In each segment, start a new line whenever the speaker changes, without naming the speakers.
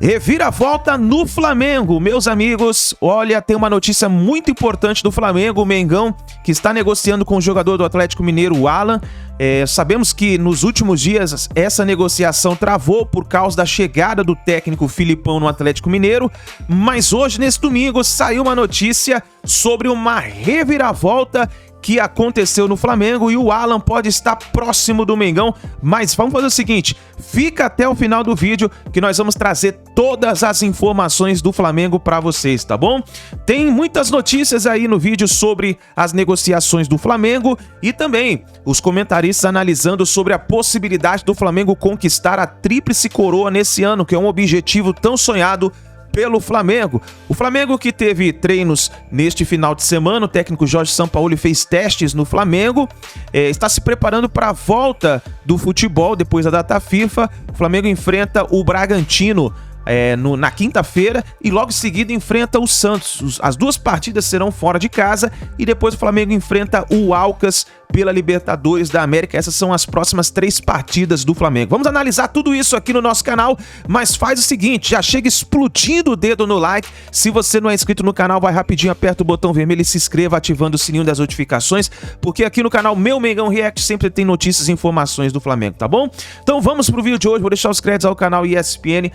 Reviravolta no Flamengo, meus amigos. Olha, tem uma notícia muito importante do Flamengo, o Mengão, que está negociando com o jogador do Atlético Mineiro, o Alan. Sabemos que nos últimos dias essa negociação travou por causa da chegada do técnico Filipão no Atlético Mineiro, mas hoje, nesse domingo, saiu uma notícia sobre uma reviravolta que aconteceu no Flamengo e o Alan pode estar próximo do Mengão, mas vamos fazer o seguinte, fica até o final do vídeo que nós vamos trazer todas as informações do Flamengo para vocês, tá bom? Tem muitas notícias aí no vídeo sobre as negociações do Flamengo e também os comentaristas analisando sobre a possibilidade do Flamengo conquistar a tríplice coroa nesse ano, que é um objetivo tão sonhado pelo Flamengo. O Flamengo que teve treinos neste final de semana, o técnico Jorge Sampaoli fez testes no Flamengo, está se preparando para a volta do futebol depois da data FIFA. O Flamengo enfrenta o Bragantino na quinta-feira e logo em seguida enfrenta o Santos. As duas partidas serão fora de casa e depois o Flamengo enfrenta o Alcas pela Libertadores da América. Essas são as próximas 3 partidas do Flamengo. Vamos analisar tudo isso aqui no nosso canal, mas faz o seguinte, já chega explodindo o dedo no like. Se você não é inscrito no canal, vai rapidinho, aperta o botão vermelho e se inscreva ativando o sininho das notificações, porque aqui no canal Meu Mengão React sempre tem notícias e informações do Flamengo, tá bom? Então vamos pro vídeo de hoje, vou deixar os créditos ao canal ESPN,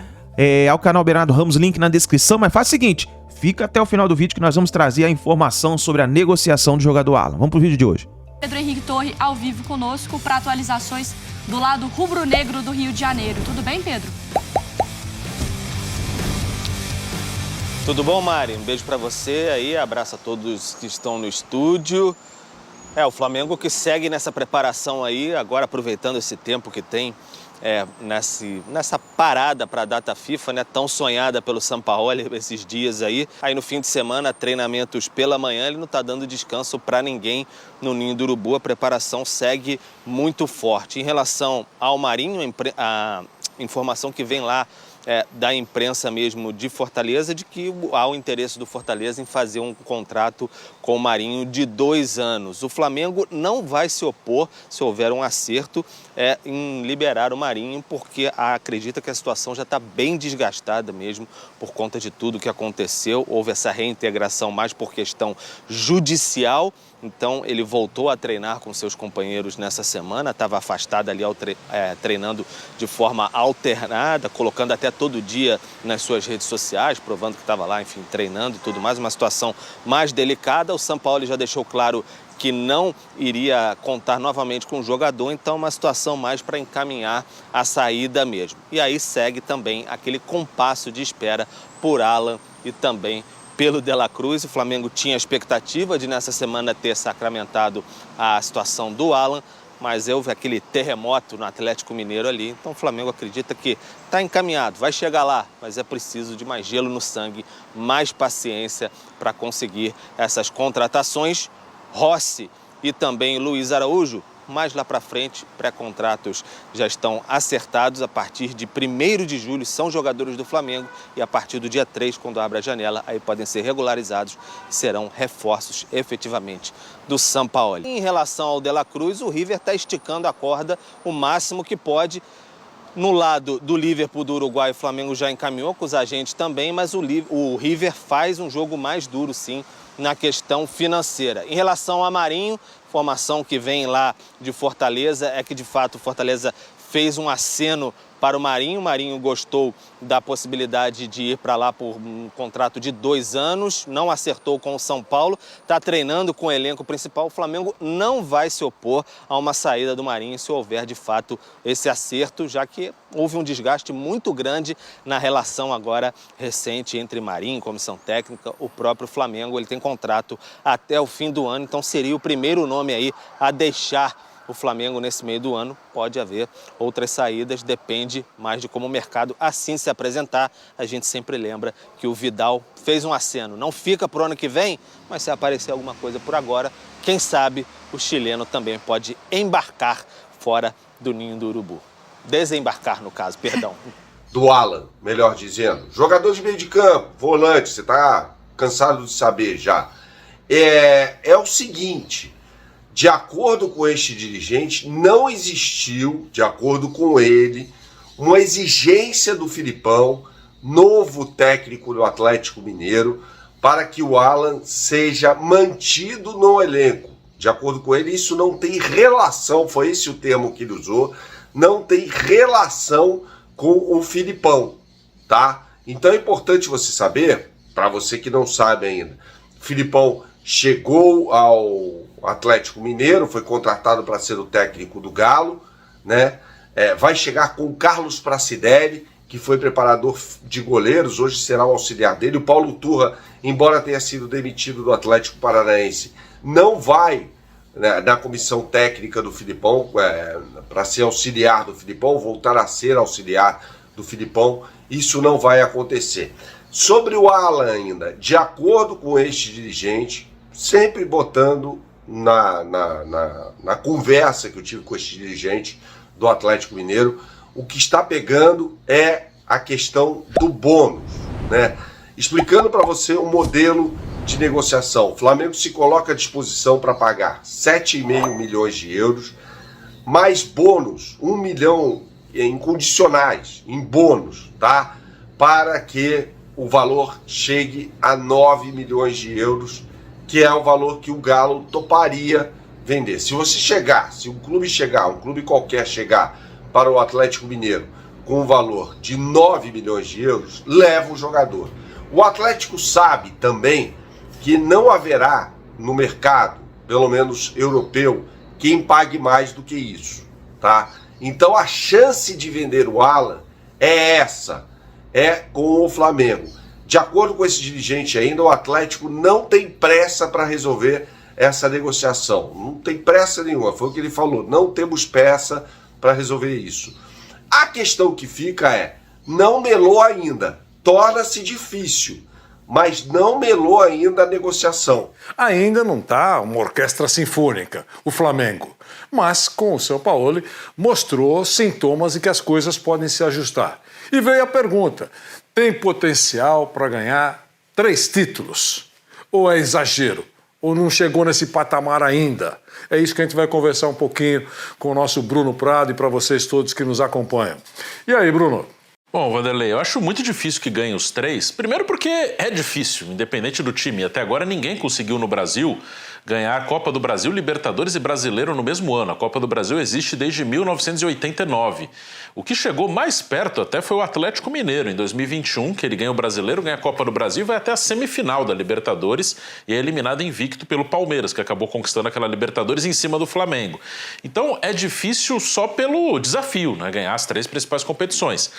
ao canal Bernardo Ramos, link na descrição, mas faz o seguinte, fica até o final do vídeo que nós vamos trazer a informação sobre a negociação do jogador Alan. Vamos pro vídeo de hoje.
Pedro Henrique Torre ao vivo conosco para atualizações do lado rubro-negro do Rio de Janeiro. Tudo bem, Pedro?
Tudo bom, Mari? Um beijo para você aí, abraço a todos que estão no estúdio. O Flamengo que segue nessa preparação aí, agora aproveitando esse tempo que tem nessa parada para a data FIFA, né, tão sonhada pelo Sampaoli esses dias aí. Aí no fim de semana, treinamentos pela manhã, ele não está dando descanso para ninguém no Ninho do Urubu. A preparação segue muito forte. Em relação ao Marinho, a informação que vem lá da imprensa mesmo de Fortaleza, de que há o interesse do Fortaleza em fazer um contrato com o Marinho de 2 anos. O Flamengo não vai se opor, se houver um acerto, em liberar o Marinho, porque acredita que a situação já está bem desgastada mesmo por conta de tudo que aconteceu. Houve essa reintegração mais por questão judicial. Então ele voltou a treinar com seus companheiros nessa semana, estava afastado ali treinando de forma alternada, colocando até todo dia nas suas redes sociais, provando que estava lá, enfim, treinando e tudo mais, uma situação mais delicada. O Sampaoli já deixou claro que não iria contar novamente com o jogador, então uma situação mais para encaminhar a saída mesmo. E aí segue também aquele compasso de espera por Alan e também pelo De La Cruz. O Flamengo tinha a expectativa de nessa semana ter sacramentado a situação do Alan, mas houve aquele terremoto no Atlético Mineiro ali, então o Flamengo acredita que está encaminhado, vai chegar lá, mas é preciso de mais gelo no sangue, mais paciência para conseguir essas contratações. Rossi e também Luiz Araújo, mais lá para frente, pré-contratos já estão acertados. A partir de 1º de julho são jogadores do Flamengo e a partir do dia 3, quando abre a janela, aí podem ser regularizados e serão reforços efetivamente do Sampaoli. Em relação ao De La Cruz, o River está esticando a corda o máximo que pode. No lado do Liverpool do Uruguai, o Flamengo já encaminhou com os agentes também, mas o River faz um jogo mais duro, sim, na questão financeira. Em relação a Marinho, informação que vem lá de Fortaleza é que, de fato, o Fortaleza fez um aceno para o Marinho. O Marinho gostou da possibilidade de ir para lá por um contrato de 2 anos, não acertou com o São Paulo, está treinando com o elenco principal. O Flamengo não vai se opor a uma saída do Marinho se houver de fato esse acerto, já que houve um desgaste muito grande na relação agora recente entre Marinho, comissão técnica, o próprio Flamengo. Ele tem contrato até o fim do ano, então seria o primeiro nome aí a deixar o Flamengo nesse meio do ano. Pode haver outras saídas, depende mais de como o mercado assim se apresentar. A gente sempre lembra que o Vidal fez um aceno, não fica para o ano que vem, mas se aparecer alguma coisa por agora, quem sabe o chileno também pode embarcar fora do Ninho do Urubu. Desembarcar, no caso, perdão.
Do Alan, melhor dizendo. Jogador de meio de campo, volante, você tá cansado de saber já. É o seguinte, de acordo com este dirigente, não existiu, de acordo com ele, uma exigência do Filipão novo técnico do Atlético Mineiro, para que o Alan seja mantido no elenco. De acordo com ele, isso não tem relação, foi esse o termo que ele usou, não tem relação com o Filipão, tá? Então é importante você saber, para você que não sabe ainda, o Filipão chegou ao Atlético Mineiro, foi contratado para ser o técnico do Galo, né? Vai chegar com o Carlos Pracidelli, que foi preparador de goleiros, hoje será o auxiliar dele. O Paulo Turra, embora tenha sido demitido do Atlético Paranaense, não vai, né, na comissão técnica do Filipão, para ser auxiliar do Filipão, voltar a ser auxiliar do Filipão. Isso não vai acontecer. Sobre o Alan ainda, de acordo com este dirigente, sempre botando na conversa que eu tive com este dirigente do Atlético Mineiro, o que está pegando é a questão do bônus, né? Explicando para você o modelo de negociação. O Flamengo se coloca à disposição para pagar 7,5 milhões de euros, mais bônus, 1 milhão em condicionais, em bônus, tá? Para que o valor chegue a 9 milhões de euros, que é o valor que o Galo toparia vender. Se um clube qualquer chegar para o Atlético Mineiro com um valor de 9 milhões de euros, leva o jogador. O Atlético sabe também que não haverá no mercado, pelo menos europeu, quem pague mais do que isso, tá? Então a chance de vender o Alan é com o Flamengo. De acordo com esse dirigente ainda, o Atlético não tem pressa para resolver essa negociação. Não tem pressa nenhuma, foi o que ele falou. Não temos pressa para resolver isso. A questão que fica não melou ainda. Torna-se difícil, mas não melou ainda a negociação.
Ainda não está uma orquestra sinfônica, o Flamengo. Mas com o São Paulo mostrou sintomas de que as coisas podem se ajustar. E veio a pergunta, tem potencial para ganhar 3 títulos? Ou é exagero? Ou não chegou nesse patamar ainda? É isso que a gente vai conversar um pouquinho com o nosso Bruno Prado e para vocês todos que nos acompanham. E aí, Bruno?
Bom, Vanderlei, eu acho muito difícil que ganhe os 3. Primeiro porque é difícil, independente do time. Até agora ninguém conseguiu no Brasil ganhar a Copa do Brasil, Libertadores e Brasileiro no mesmo ano. A Copa do Brasil existe desde 1989. O que chegou mais perto até foi o Atlético Mineiro, em 2021, que ele ganha o Brasileiro, ganha a Copa do Brasil e vai até a semifinal da Libertadores e é eliminado invicto pelo Palmeiras, que acabou conquistando aquela Libertadores em cima do Flamengo. Então é difícil só pelo desafio, né? Ganhar as 3 principais competições.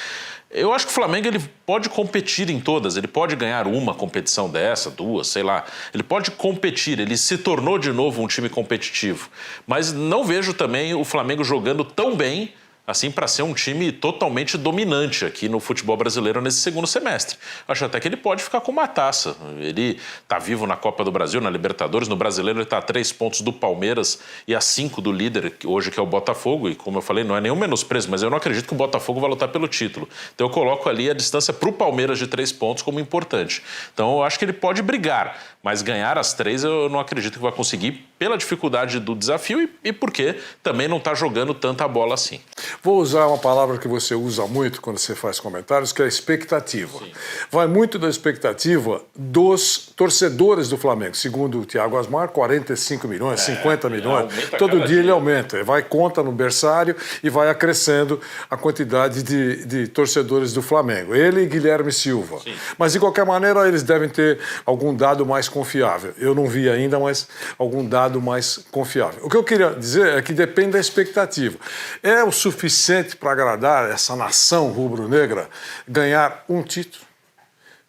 Eu acho que o Flamengo ele pode competir em todas, ele pode ganhar uma competição dessa, 2, sei lá. Ele pode competir, ele se tornou de novo um time competitivo. Mas não vejo também o Flamengo jogando tão bem assim para ser um time totalmente dominante aqui no futebol brasileiro nesse segundo semestre. Acho até que ele pode ficar com uma taça. Ele está vivo na Copa do Brasil, na Libertadores, no Brasileiro ele está a 3 pontos do Palmeiras e a 5 do líder, hoje que é o Botafogo, e como eu falei, não é nenhum menosprezo, mas eu não acredito que o Botafogo vai lutar pelo título. Então eu coloco ali a distância para o Palmeiras de 3 pontos como importante. Então eu acho que ele pode brigar, mas ganhar as 3 eu não acredito que vai conseguir pela dificuldade do desafio e porque também não está jogando tanta bola assim.
Vou usar uma palavra que você usa muito quando você faz comentários, que é expectativa. Sim. Vai muito da expectativa dos torcedores do Flamengo. Segundo o Thiago Asmar, 45 milhões, 50 milhões. Todo dia ele aumenta. Ele vai conta no berçário e vai acrescendo a quantidade de torcedores do Flamengo. Ele e Guilherme Silva. Sim. Mas, de qualquer maneira, eles devem ter algum dado mais confiável. Eu não vi ainda, mas algum dado mais confiável. O que eu queria dizer é que depende da expectativa. É o suficiente para agradar essa nação rubro-negra ganhar um título,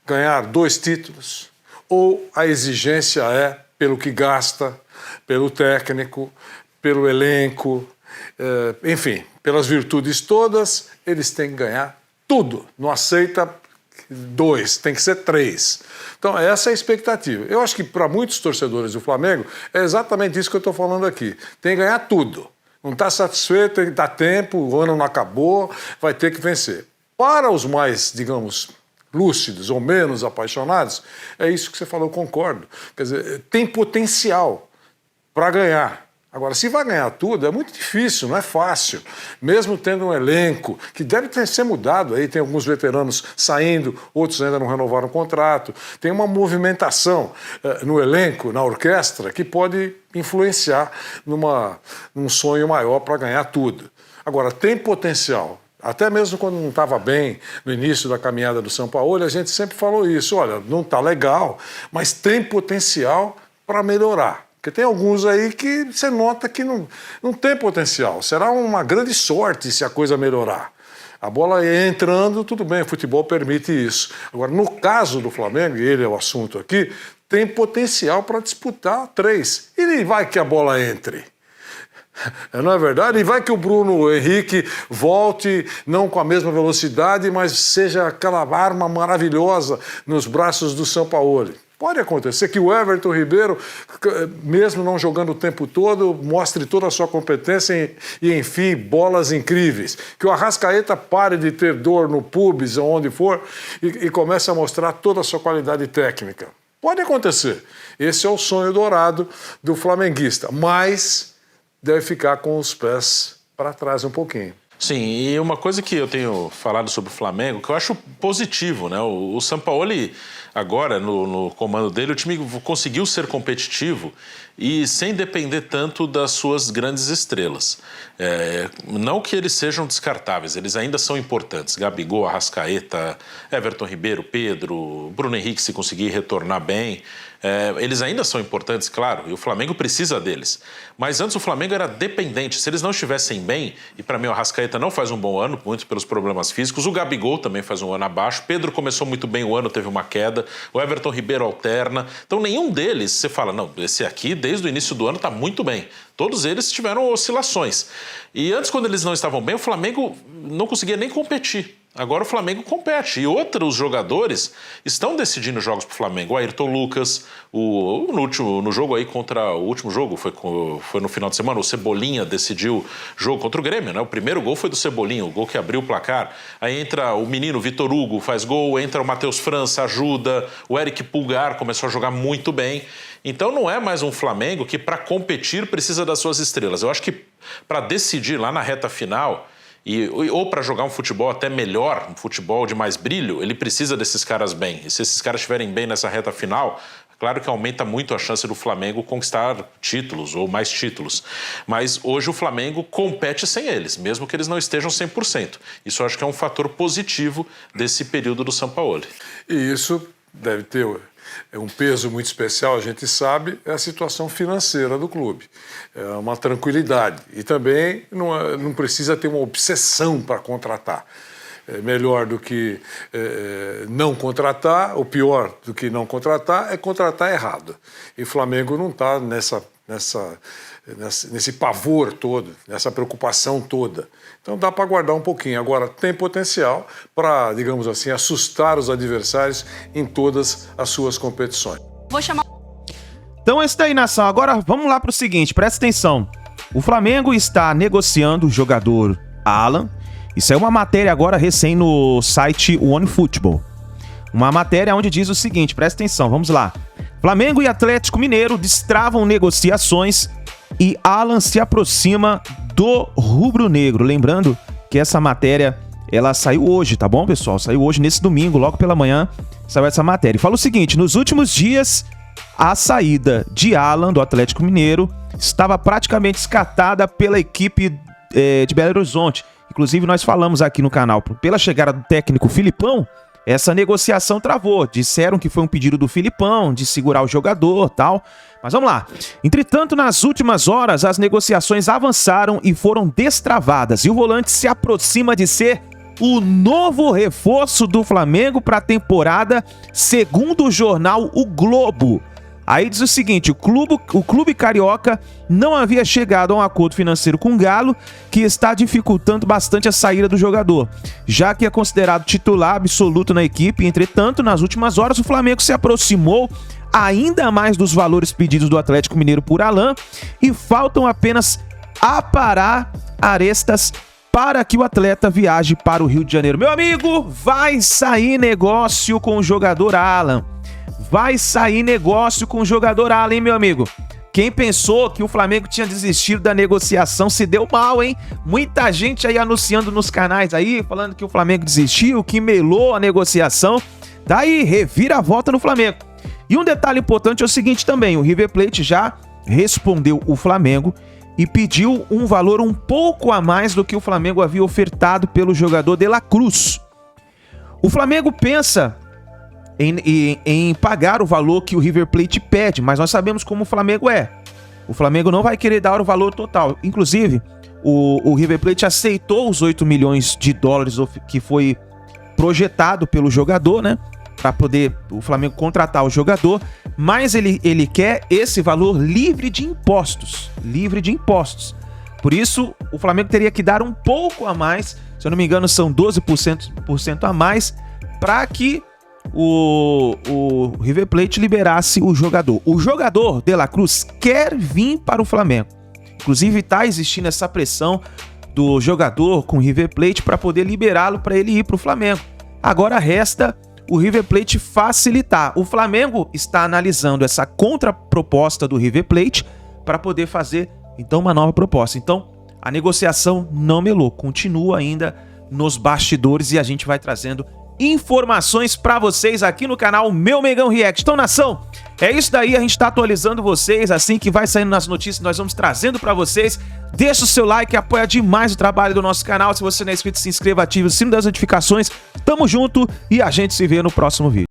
ganhar 2 títulos, ou a exigência é pelo que gasta, pelo técnico, pelo elenco, enfim, pelas virtudes todas, eles têm que ganhar tudo, não aceita 2, tem que ser 3. Então, essa é a expectativa. Eu acho que para muitos torcedores do Flamengo é exatamente isso que eu estou falando aqui. Tem que ganhar tudo. Não está satisfeito, tem que dar tempo, o ano não acabou, vai ter que vencer. Para os mais, digamos, lúcidos ou menos apaixonados, é isso que você falou, eu concordo. Quer dizer, tem potencial para ganhar. Agora, se vai ganhar tudo, é muito difícil, não é fácil. Mesmo tendo um elenco que deve ser mudado, aí tem alguns veteranos saindo, outros ainda não renovaram o contrato. Tem uma movimentação no elenco, na orquestra, que pode influenciar num sonho maior para ganhar tudo. Agora, tem potencial. Até mesmo quando não estava bem no início da caminhada do São Paulo, a gente sempre falou isso. Olha, não está legal, mas tem potencial para melhorar. Porque tem alguns aí que você nota que não tem potencial. Será uma grande sorte se a coisa melhorar. A bola entrando, tudo bem, o futebol permite isso. Agora, no caso do Flamengo, e ele é o assunto aqui, tem potencial para disputar 3. E vai que a bola entre. Não é verdade? E vai que o Bruno Henrique volte, não com a mesma velocidade, mas seja aquela arma maravilhosa nos braços do Sampaoli. Pode acontecer que o Everton Ribeiro, mesmo não jogando o tempo todo, mostre toda a sua competência e enfim, bolas incríveis. Que o Arrascaeta pare de ter dor no pubis, ou onde for, e comece a mostrar toda a sua qualidade técnica. Pode acontecer. Esse é o sonho dourado do flamenguista, mas deve ficar com os pés para trás um pouquinho.
Sim, e uma coisa que eu tenho falado sobre o Flamengo, que eu acho positivo, né? O Sampaoli, agora, no comando dele, o time conseguiu ser competitivo e sem depender tanto das suas grandes estrelas. Não que eles sejam descartáveis, eles ainda são importantes. Gabigol, Arrascaeta, Everton Ribeiro, Pedro, Bruno Henrique, se conseguir retornar bem. Eles ainda são importantes, claro, e o Flamengo precisa deles. Mas antes o Flamengo era dependente. Se eles não estivessem bem, e para mim o Arrascaeta não faz um bom ano, muito pelos problemas físicos, o Gabigol também faz um ano abaixo, Pedro começou muito bem o ano, teve uma queda, o Everton Ribeiro alterna. Então nenhum deles, você fala, não, esse aqui desde o início do ano está muito bem. Todos eles tiveram oscilações. E antes, quando eles não estavam bem, o Flamengo não conseguia nem competir. Agora o Flamengo compete e outros jogadores estão decidindo jogos para o Flamengo. O Ayrton Lucas, no jogo aí contra o último jogo, foi no final de semana, o Cebolinha decidiu jogo contra o Grêmio, né? O primeiro gol foi do Cebolinha, o gol que abriu o placar. Aí entra o menino Vitor Hugo, faz gol, entra o Matheus França, ajuda, o Eric Pulgar começou a jogar muito bem. Então não é mais um Flamengo que para competir precisa das suas estrelas. Eu acho que para decidir lá na reta final, ou para jogar um futebol até melhor, um futebol de mais brilho, ele precisa desses caras bem. E se esses caras estiverem bem nessa reta final, claro que aumenta muito a chance do Flamengo conquistar títulos ou mais títulos. Mas hoje o Flamengo compete sem eles, mesmo que eles não estejam 100%. Isso eu acho que é um fator positivo desse período do Sampaoli.
E isso deve ter um peso muito especial, a gente sabe, é a situação financeira do clube. É uma tranquilidade. E também não precisa ter uma obsessão para contratar. É melhor do que não contratar, ou pior do que não contratar, é contratar errado. E o Flamengo não está nesse pavor todo, nessa preocupação toda. Então dá para aguardar um pouquinho. Agora, tem potencial para, digamos assim, assustar os adversários em todas as suas competições.
Vou chamar...
Então é isso daí, nação. Agora vamos lá para o seguinte, presta atenção. O Flamengo está negociando o jogador Alan. Isso é uma matéria agora recém no site OneFootball. Uma matéria onde diz o seguinte, presta atenção, vamos lá. Flamengo e Atlético Mineiro destravam negociações e Alan se aproxima do rubro-negro. Lembrando que essa matéria, ela saiu hoje, tá bom, pessoal? Saiu hoje, nesse domingo, logo pela manhã, saiu essa matéria. E fala o seguinte, nos últimos dias, a saída de Alan, do Atlético Mineiro, estava praticamente descartada pela equipe de Belo Horizonte. Inclusive, nós falamos aqui no canal, pela chegada do técnico Filipão, essa negociação travou. Disseram que foi um pedido do Filipão de segurar o jogador e tal. Mas vamos lá. Entretanto, nas últimas horas, as negociações avançaram e foram destravadas. E o volante se aproxima de ser o novo reforço do Flamengo para a temporada, segundo o jornal O Globo. Aí diz o seguinte, o clube carioca não havia chegado a um acordo financeiro com o Galo, que está dificultando bastante a saída do jogador, já que é considerado titular absoluto na equipe. Entretanto, nas últimas horas, o Flamengo se aproximou ainda mais dos valores pedidos do Atlético Mineiro por Alan e faltam apenas aparar arestas para que o atleta viaje para o Rio de Janeiro. Meu amigo, vai sair negócio com o jogador Alan. Vai sair negócio com o jogador Alan, hein, meu amigo? Quem pensou que o Flamengo tinha desistido da negociação se deu mal, hein? Muita gente aí anunciando nos canais aí, falando que o Flamengo desistiu, que melou a negociação. Daí, reviravolta no Flamengo. E um detalhe importante é o seguinte também, o River Plate já respondeu o Flamengo e pediu um valor um pouco a mais do que o Flamengo havia ofertado pelo jogador De La Cruz. O Flamengo pensa em pagar o valor que o River Plate pede, mas nós sabemos como o Flamengo é. O Flamengo não vai querer dar o valor total. Inclusive, o River Plate aceitou os 8 milhões de dólares que foi projetado pelo jogador, né? Para poder o Flamengo contratar o jogador, mas ele quer esse valor livre de impostos. Livre de impostos. Por isso, o Flamengo teria que dar um pouco a mais, se eu não me engano, são 12% a mais, para que o River Plate liberasse o jogador. O jogador De La Cruz quer vir para o Flamengo. Inclusive está existindo essa pressão do jogador com o River Plate para poder liberá-lo para ele ir para o Flamengo. Agora resta o River Plate facilitar. O Flamengo está analisando essa contraproposta do River Plate para poder fazer então uma nova proposta. Então a negociação não melou, continua ainda nos bastidores e a gente vai trazendo informações pra vocês aqui no canal Meu Mengão React. Então, nação, é isso daí, a gente tá atualizando vocês, assim que vai saindo nas notícias, nós vamos trazendo pra vocês. Deixa o seu like, apoia demais o trabalho do nosso canal. Se você não é inscrito, se inscreva, ative o sino das notificações. Tamo junto e a gente se vê no próximo vídeo.